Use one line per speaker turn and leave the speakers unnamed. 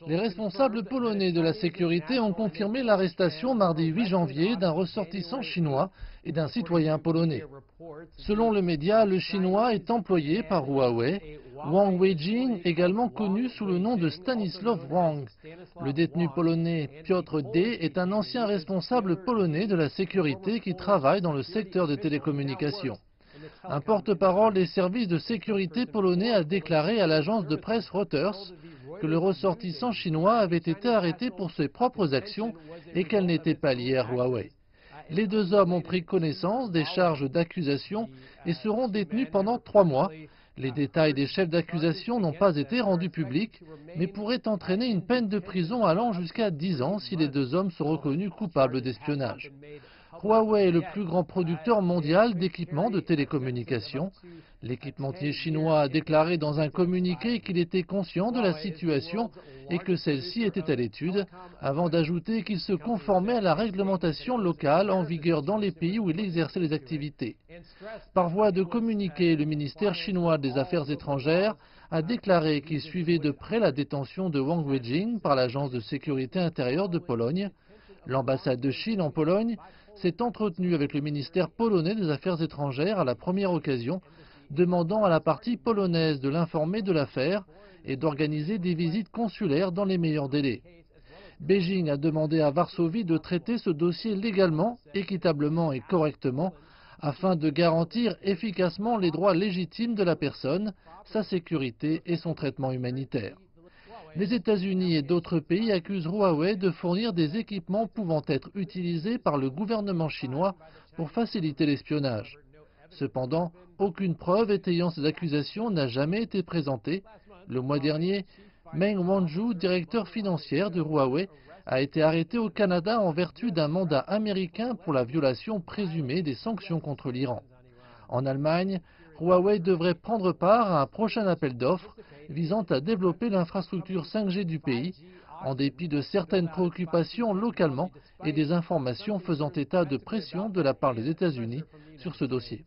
Les responsables polonais de la sécurité ont confirmé l'arrestation mardi 8 janvier d'un ressortissant chinois et d'un citoyen polonais. Selon le média, le chinois est employé par Huawei. Wang Weijing, également connu sous le nom de Stanislaw Wang. Le détenu polonais Piotr D. est un ancien responsable polonais de la sécurité qui travaille dans le secteur des télécommunications. Un porte-parole des services de sécurité polonais a déclaré à l'agence de presse Reuters que le ressortissant chinois avait été arrêté pour ses propres actions et qu'elles n'étaient pas liées à Huawei. Les deux hommes ont pris connaissance des charges d'accusation et seront détenus pendant 3 mois. Les détails des chefs d'accusation n'ont pas été rendus publics, mais pourraient entraîner une peine de prison allant jusqu'à 10 ans si les deux hommes sont reconnus coupables d'espionnage. Huawei est le plus grand producteur mondial d'équipements de télécommunications. L'équipementier chinois a déclaré dans un communiqué qu'il était conscient de la situation et que celle-ci était à l'étude, avant d'ajouter qu'il se conformait à la réglementation locale en vigueur dans les pays où il exerçait les activités. Par voie de communiqué, le ministère chinois des Affaires étrangères a déclaré qu'il suivait de près la détention de Wang Weijing par l'agence de sécurité intérieure de Pologne. L'ambassade de Chine en Pologne s'est entretenue avec le ministère polonais des Affaires étrangères à la première occasion, demandant à la partie polonaise de l'informer de l'affaire et d'organiser des visites consulaires dans les meilleurs délais. Beijing a demandé à Varsovie de traiter ce dossier légalement, équitablement et correctement, afin de garantir efficacement les droits légitimes de la personne, sa sécurité et son traitement humanitaire. Les États-Unis et d'autres pays accusent Huawei de fournir des équipements pouvant être utilisés par le gouvernement chinois pour faciliter l'espionnage. Cependant, aucune preuve étayant ces accusations n'a jamais été présentée. Le mois dernier, Meng Wanzhou, directeur financier de Huawei, a été arrêté au Canada en vertu d'un mandat américain pour la violation présumée des sanctions contre l'Iran. En Allemagne, Huawei devrait prendre part à un prochain appel d'offres visant à développer l'infrastructure 5G du pays, en dépit de certaines préoccupations localement et des informations faisant état de pression de la part des États-Unis sur ce dossier.